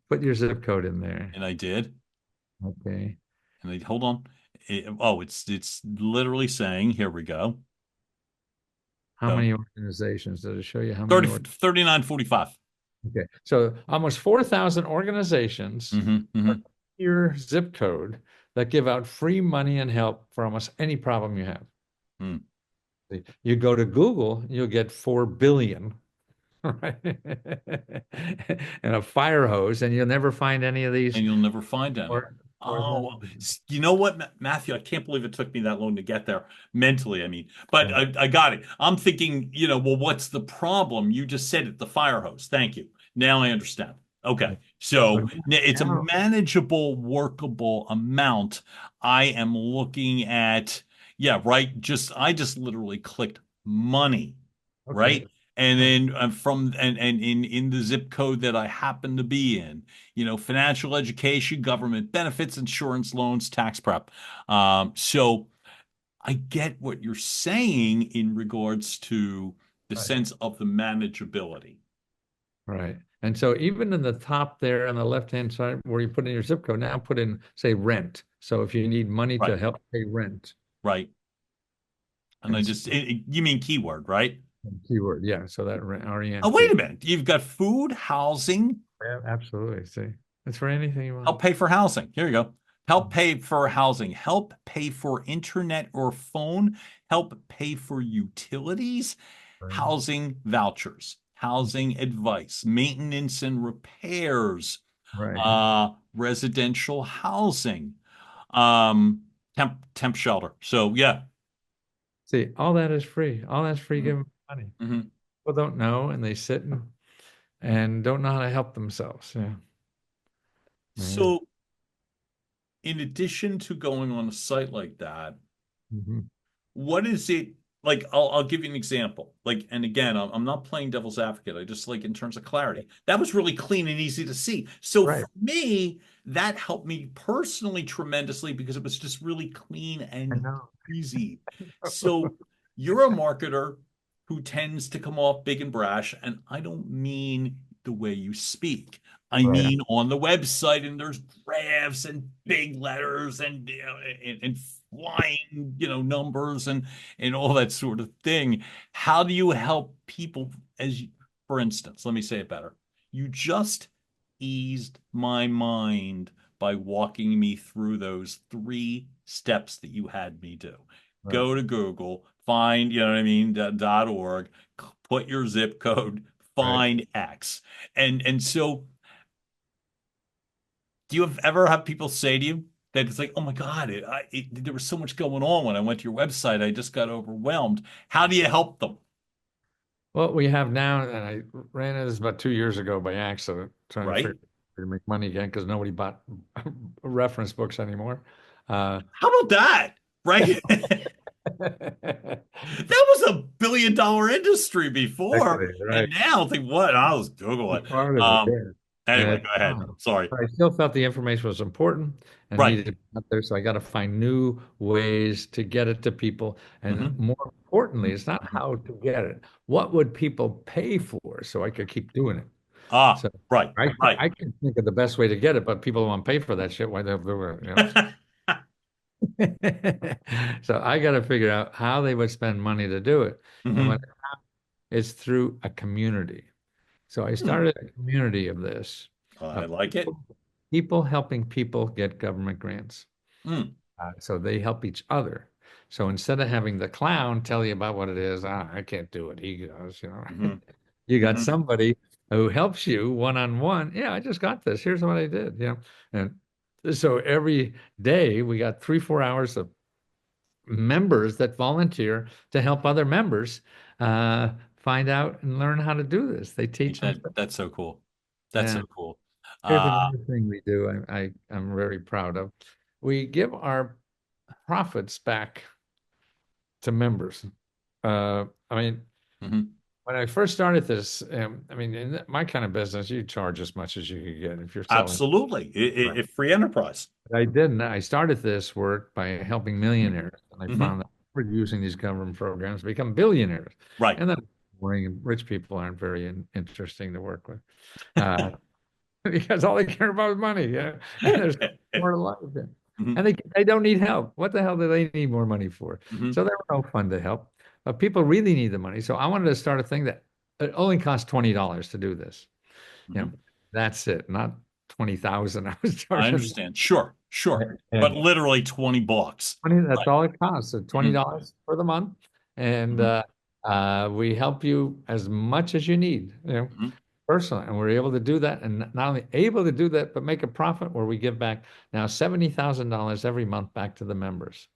Speaker 3: Put your zip code in there.
Speaker 2: and I did.
Speaker 3: Okay.
Speaker 2: And I hold on. It's literally saying, here we go.
Speaker 3: How
Speaker 2: So
Speaker 3: many organizations? Does it show you how many?
Speaker 2: 30, 39.45.
Speaker 3: Okay. So almost 4,000 organizations
Speaker 2: Mm-hmm.
Speaker 3: are your zip code that give out free money and help for almost any problem you have.
Speaker 2: Mm.
Speaker 3: You go to Google, you'll get 4 billion, right? And a fire hose, and you'll never find any of these.
Speaker 2: And you'll never find any.
Speaker 3: Or,
Speaker 2: Oh, you know what, Matthew? I can't believe it took me that long to get there mentally. I mean, but I got it. I'm thinking, well, what's the problem? You just said it, the fire hose. Thank you. Now I understand. Okay.
Speaker 3: but
Speaker 2: So it's a
Speaker 3: now,
Speaker 2: manageable, workable amount. I am looking at, yeah, right. I just literally clicked money,
Speaker 3: okay.
Speaker 2: right? And then and in the zip code that I happen to be in, financial education, government benefits, insurance, loans, tax prep. So I get what you're saying in regards to the
Speaker 3: Right.
Speaker 2: sense of the manageability.
Speaker 3: Right. And so even in the top there on the left-hand side where you put in your zip code, now put in, say, rent. So if you need money
Speaker 2: Right,
Speaker 3: to help pay rent.
Speaker 2: right. And I
Speaker 3: And
Speaker 2: just, you mean keyword, right?
Speaker 3: keyword, yeah. So that
Speaker 2: Oh, wait
Speaker 3: R-E-N-T.
Speaker 2: a minute. You've got food, housing.
Speaker 3: Yeah, absolutely. See, it's for anything you want.
Speaker 2: Help pay for housing. Here you go. Help pay for housing. Help pay for internet or phone. Help pay for utilities.
Speaker 3: Right.
Speaker 2: Housing vouchers. Housing advice. Maintenance and repairs.
Speaker 3: Right.
Speaker 2: Residential housing. Um, temp shelter. So yeah.
Speaker 3: See, all that is free. All that's free
Speaker 2: Mhm.
Speaker 3: giving money.
Speaker 2: Mhm.
Speaker 3: People don't know and they sit and don't know how to help themselves. Yeah. Yeah.
Speaker 2: So in addition to going on a site like that,
Speaker 3: Mhm.
Speaker 2: what is it like? I'll give you an example. Like, and again, I'm not playing devil's advocate. I just like in terms of clarity. That was really clean and easy to see. So
Speaker 3: Right.
Speaker 2: for me, that helped me personally tremendously because it was just really clean
Speaker 3: I
Speaker 2: and
Speaker 3: know.
Speaker 2: easy. So you're a marketer who tends to come off big and brash, and I don't mean the way you speak. I
Speaker 3: Right.
Speaker 2: mean on the website, and there's graphs and big letters and and flying numbers and all that sort of thing. How do you help people? For instance, let me say it better. You just eased my mind by walking me through those 3 steps that you had me do.
Speaker 3: Right.
Speaker 2: Go to Google, find, you know what I mean, .org, put your zip code,
Speaker 3: Right.
Speaker 2: find X. And so do you ever have people say to you that it's like, oh my God, there was so much going on when I went to your website, I just got overwhelmed. How do you help them?
Speaker 3: What we have now, and I ran into this about 2 years ago by accident, trying to
Speaker 2: Right?
Speaker 3: figure to make money again because nobody bought reference books anymore. Uh,
Speaker 2: How about that? Right? That was a billion-dollar industry before,
Speaker 3: exactly, right.
Speaker 2: and now think what? I'll just Google
Speaker 3: It's
Speaker 2: it.
Speaker 3: part of it, yeah. And
Speaker 2: Anyway,
Speaker 3: it's
Speaker 2: go ahead.
Speaker 3: fun.
Speaker 2: Sorry.
Speaker 3: But I still felt the information was important and
Speaker 2: Right.
Speaker 3: needed to be out there. So I got to find new ways to get it to people. And
Speaker 2: Hmm.
Speaker 3: more importantly, it's not
Speaker 2: Hmm.
Speaker 3: how to get it. What would people pay for so I could keep doing it?
Speaker 2: Ah,
Speaker 3: So
Speaker 2: right,
Speaker 3: I
Speaker 2: right.
Speaker 3: I can think of the best way to get it, but people don't want to pay for that shit. Why they'll do it, So I got to figure out how they would spend money to do it. And
Speaker 2: Hmm.
Speaker 3: what it's through a community. So I
Speaker 2: Hmm.
Speaker 3: started a community of this,
Speaker 2: I
Speaker 3: of
Speaker 2: like it.
Speaker 3: people helping people get government grants.
Speaker 2: Hmm.
Speaker 3: So they help each other. So instead of having the clown tell you about what it is, I can't do it. He goes.
Speaker 2: Hmm.
Speaker 3: You got
Speaker 2: Hmm.
Speaker 3: somebody who helps you one on one. Yeah, I just got this. Here's what I did. And so every day we got 3, 4 hours of members that volunteer to help other members find out and learn how to do this. They teach them.
Speaker 2: That's so cool. That's
Speaker 3: Yeah.
Speaker 2: so cool.
Speaker 3: Here's
Speaker 2: Uh,
Speaker 3: another thing we do. I'm very proud of. We give our profits back to members. I mean,
Speaker 2: mhm.
Speaker 3: when I first started this, I mean, in my kind of business, you charge as much as you could get if you're selling.
Speaker 2: Absolutely.
Speaker 3: Right.
Speaker 2: Free enterprise.
Speaker 3: I didn't. I started this work by helping millionaires, and I
Speaker 2: Hmm.
Speaker 3: found that we're using these government programs to become billionaires.
Speaker 2: Right.
Speaker 3: And then boring, rich people aren't very interesting to work with uh, because all they care about is money. Yeah, and there's more to life.
Speaker 2: Hmm.
Speaker 3: And they don't need help. What the hell do they need more money for?
Speaker 2: Hmm.
Speaker 3: So they were no fun to help. but people really need the money. So I wanted to start a thing that it only costs $20 to do this. You know, that's it, not 20,000 I was
Speaker 2: I
Speaker 3: charging.
Speaker 2: understand. Sure, sure. But
Speaker 3: And
Speaker 2: literally $20.
Speaker 3: 20, that's
Speaker 2: Right.
Speaker 3: all it costs. So
Speaker 2: Mhm.
Speaker 3: $20 for the month. And
Speaker 2: Mhm.
Speaker 3: we help you as much as you need,
Speaker 2: Mhm.
Speaker 3: personally. And we're able to do that. And not only able to do that, but make a profit where we give back now $70,000 every month back to the members.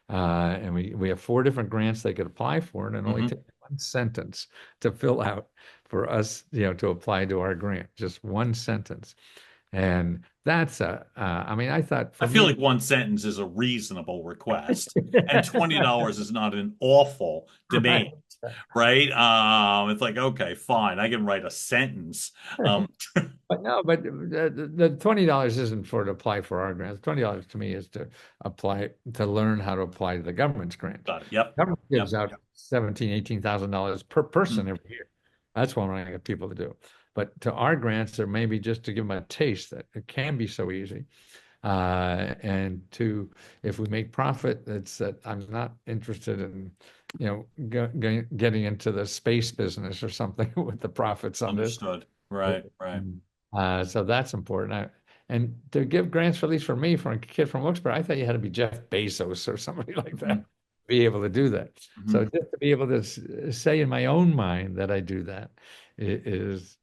Speaker 3: And we have 4 different grants they could apply for, and it only
Speaker 2: Mhm.
Speaker 3: takes 1 sentence to fill out for us, to apply to our grant, just 1 sentence. And that's I mean, I thought
Speaker 2: I
Speaker 3: for
Speaker 2: feel
Speaker 3: me,
Speaker 2: like one sentence is a reasonable request, and $20 is not an awful demand,
Speaker 3: right.
Speaker 2: right? It's like, okay, fine, I can write a sentence.
Speaker 3: But no, but the $20 isn't for to apply for our grants. $20 to me is to apply to learn how to apply to the government's grants.
Speaker 2: Got it. Yep.
Speaker 3: Government
Speaker 2: Yep.
Speaker 3: gives out 17, $18,000 per person
Speaker 2: Mhm.
Speaker 3: every year. That's what I get people to do. But to our grants, or maybe just to give them a taste that it can be so easy. And if we make profit, it's that I'm not interested in, getting into the space business or something with the profits on this.
Speaker 2: Understood. Right. Right.
Speaker 3: So that's important. And to give grants, at least for me, for a kid from Wilkes-Barre, I thought you had to be Jeff Bezos or somebody like that
Speaker 2: Mhm.
Speaker 3: to be able to do that. So
Speaker 2: Mhm.
Speaker 3: just to be able to say in my own mind that I do that is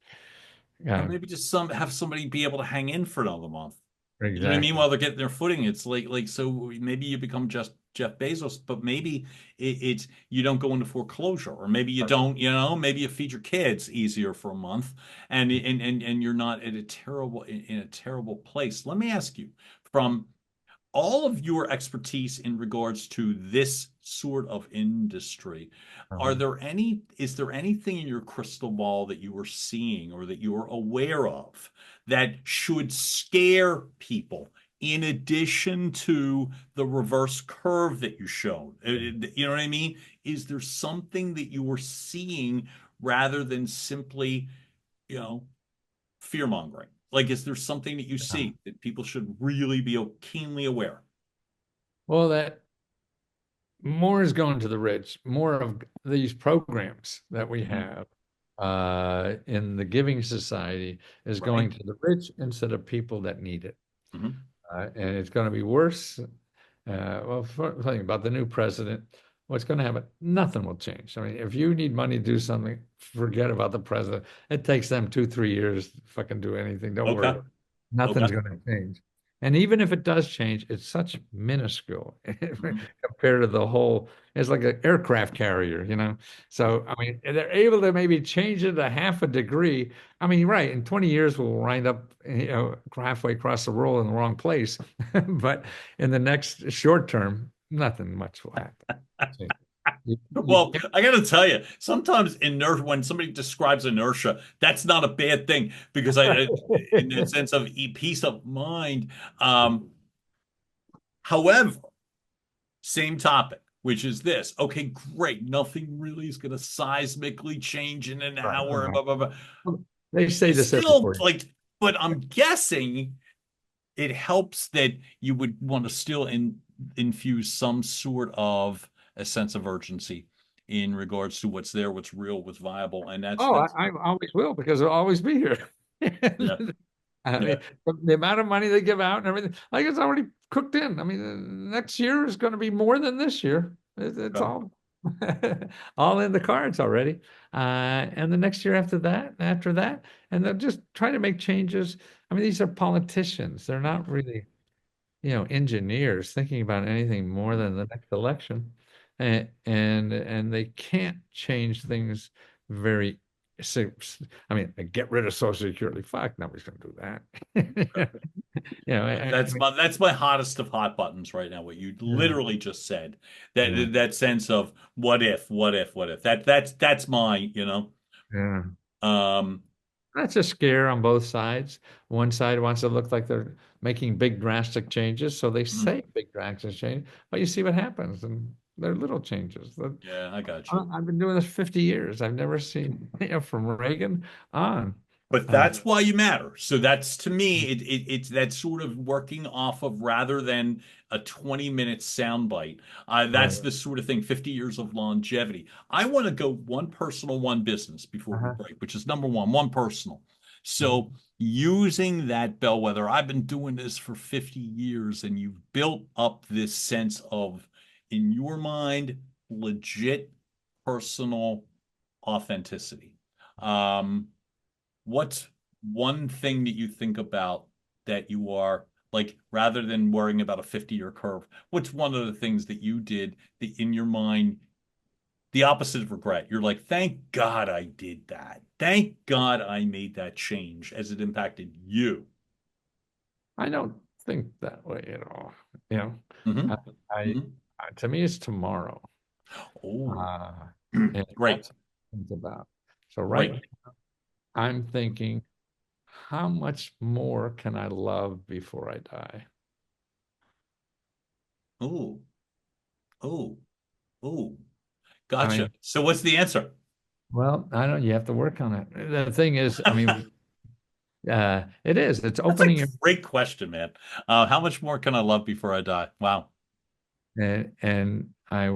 Speaker 2: Or
Speaker 3: uh,
Speaker 2: maybe just have somebody be able to hang in for another month. You know what I mean?
Speaker 3: exactly.
Speaker 2: While they're getting their footing, it's like so maybe you become just Jeff Bezos, but maybe it's you don't go into foreclosure, or maybe you don't, maybe you feed your kids easier for a month, and you're not at a terrible in a terrible place. Let me ask you, from all of your expertise in regards to this sort of industry,
Speaker 3: Uh-huh.
Speaker 2: is there anything in your crystal ball that you are seeing or that you are aware of that should scare people in addition to the reverse curve that you showed? You know what I mean? Is there something that you are seeing rather than simply, you know, fear mongering? Like, is there something that you
Speaker 3: Uh-huh.
Speaker 2: see that people should really be keenly aware?
Speaker 3: Well, that more is going to the rich. More of these programs that we
Speaker 2: Mhm.
Speaker 3: have in the Giving Society is
Speaker 2: Right?
Speaker 3: going to the rich instead of people that need it.
Speaker 2: Mhm.
Speaker 3: And it's going to be worse. Well, think about the new president. What's going to happen? Nothing will change. I mean, if you need money to do something, forget about the president. It takes them 2, 3 years to fucking do anything. Don't worry
Speaker 2: Okay.
Speaker 3: about it.
Speaker 2: Okay.
Speaker 3: Nothing's going to change. And even if it does change, it's such minuscule
Speaker 2: Mhm.
Speaker 3: compared to the whole. It's like an aircraft carrier. So, I mean, they're able to maybe change it a half a degree. I mean, right, in 20 years, we'll wind up, halfway across the world in the wrong place. But in the next short term, nothing much will happen. You
Speaker 2: Well, I got to tell you, sometimes inertia, when somebody describes inertia, that's not a bad thing because in the
Speaker 3: can't.
Speaker 2: sense of peace of mind. Um, However, same topic, which is this. Okay, great. Nothing really is going to seismically change in an
Speaker 3: Right,
Speaker 2: hour.
Speaker 3: right.
Speaker 2: Blah, blah, blah.
Speaker 3: They say
Speaker 2: It's
Speaker 3: this every
Speaker 2: still
Speaker 3: 40.
Speaker 2: like, but I'm guessing it helps that you would want to still infuse some sort of a sense of urgency in regards to what's there, what's real, what's viable, and
Speaker 3: Oh,
Speaker 2: that's
Speaker 3: I always will because it'll always be here.
Speaker 2: yeah,
Speaker 3: I
Speaker 2: yeah,
Speaker 3: mean, the amount of money they give out and everything, like it's already cooked in. I mean, next year is going to be more than this year. It's
Speaker 2: okay.
Speaker 3: all all in the cards already. And the next year after that, and they'll just try to make changes. I mean, these are politicians. They're not really, engineers thinking about anything more than the next election, and they can't change things very. So, I mean, get rid of Social Security. Fuck, nobody's going to do that. I mean,
Speaker 2: That's my hottest of hot buttons right now. What you
Speaker 3: yeah,
Speaker 2: literally just said,
Speaker 3: yeah,
Speaker 2: that sense of what if, what if, what if. That's my.
Speaker 3: yeah.
Speaker 2: Um,
Speaker 3: That's a scare on both sides. One side wants to look like they're making big drastic changes, so they
Speaker 2: mhm.
Speaker 3: say big drastic change, but you see what happens, and they're little changes.
Speaker 2: Yeah, I got you.
Speaker 3: I've been doing this 50 years. I've never seen, from Reagan on.
Speaker 2: But
Speaker 3: Uh,
Speaker 2: that's why you matter. So that's to me, it's that sort of working off of rather than a 20-minute soundbite. That's the sort of thing, 50 years of longevity. I want to go one personal, one business before we break, which is number one personal. So using that bellwether, I've been doing this for 50 years, and you've built up this sense of, in your mind, legit personal authenticity. What's one thing that you think about that you are, like, rather than worrying about a 50-year curve, what's one of the things that you did that in your mind, the opposite of regret? You're like, thank God I did that. Thank God I made that change as it impacted you.
Speaker 3: I don't think that way at all. You know,
Speaker 2: Mm-hmm.
Speaker 3: To me, it's tomorrow.
Speaker 2: Oh,
Speaker 3: And
Speaker 2: great.
Speaker 3: that's what it's about. So right now, I'm thinking, how much more can I love before I die?
Speaker 2: Oh, oh, oh. Gotcha. So what's the answer?
Speaker 3: Well, I don't, you have to work on it. The thing is, I mean, it is, it's opening
Speaker 2: That's a great question, man. How much more can I love before I die? Wow.
Speaker 3: And I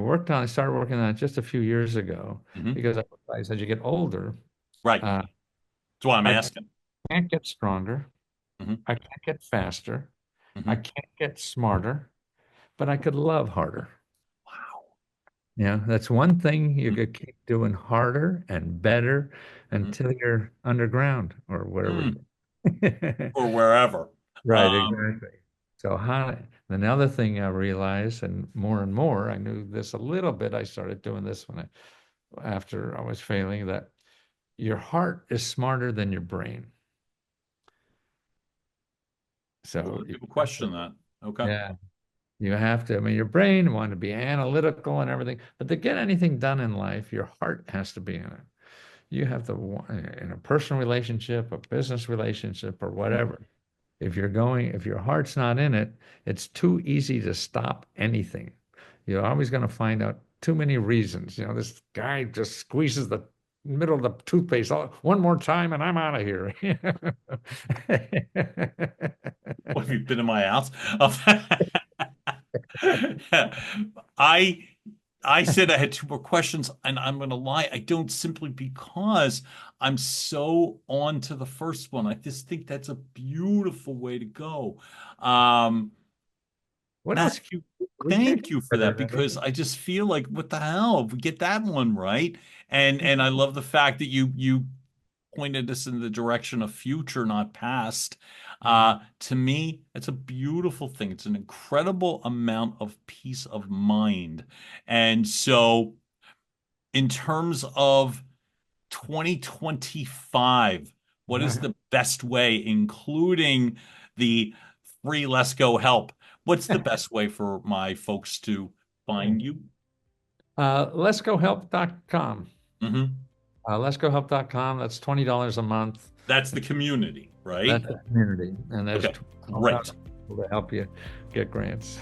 Speaker 3: started working on it just a few years ago because I realized as you get older,
Speaker 2: right. That's why I'm asking.
Speaker 3: I can't get stronger. I can't get faster. I can't get smarter, but I could love harder.
Speaker 2: Wow.
Speaker 3: Yeah, that's one thing you could keep doing harder and better until you're underground or wherever.
Speaker 2: Or wherever.
Speaker 3: Right, exactly. So another thing I realized, and more, I knew this a little bit. I started doing this after I was failing, that your heart is smarter than your brain. So
Speaker 2: people question that. Okay.
Speaker 3: Yeah. You have to, I mean, your brain want to be analytical and everything, but to get anything done in life, your heart has to be in it. You have to, in a personal relationship, a business relationship, or whatever. If your heart's not in it, it's too easy to stop anything. You're always going to find out too many reasons. You know, this guy just squeezes the middle of the toothpaste one more time and I'm out of here.
Speaker 2: What, have you been in my house? I said I had two more questions, and I'm going to lie. I don't, simply because I'm so on to the first one. I just think that's a beautiful way to go.
Speaker 3: What else?
Speaker 2: Thank you for that, because I just feel like, what the hell, if we get that one right. And I love the fact that you pointed us in the direction of future, not past. To me, it's a beautiful thing. It's an incredible amount of peace of mind. And so, in terms of 2025, what is the best way, including the free Lesko help? What's the best way for my folks to find you?
Speaker 3: Leskohelp.com. Leskohelp.com. That's $20 a month.
Speaker 2: That's the community, right?
Speaker 3: That's the community, and there's
Speaker 2: great
Speaker 3: to help you get grants.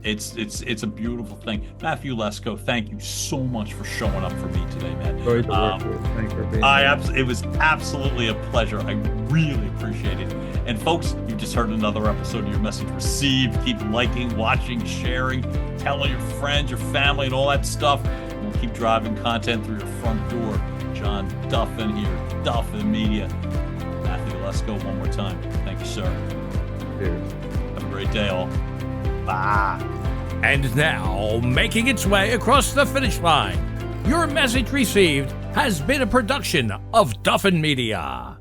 Speaker 2: It's a beautiful thing. Matthew Lesko, thank you so much for showing up for me today, man.
Speaker 3: Thanks for being here.
Speaker 2: It was absolutely a pleasure. I really appreciate it. And folks, you just heard another episode of Your Message Received. Keep liking, watching, sharing, telling your friends, your family, and all that stuff. We'll keep driving content through your front door. John Duffin here, Duffin Media. Matthew Lesko, one more time. Thank you, sir.
Speaker 3: Cheers.
Speaker 2: Have a great day, all. Bye.
Speaker 1: And now, making its way across the finish line, Your Message Received has been a production of Duffin Media.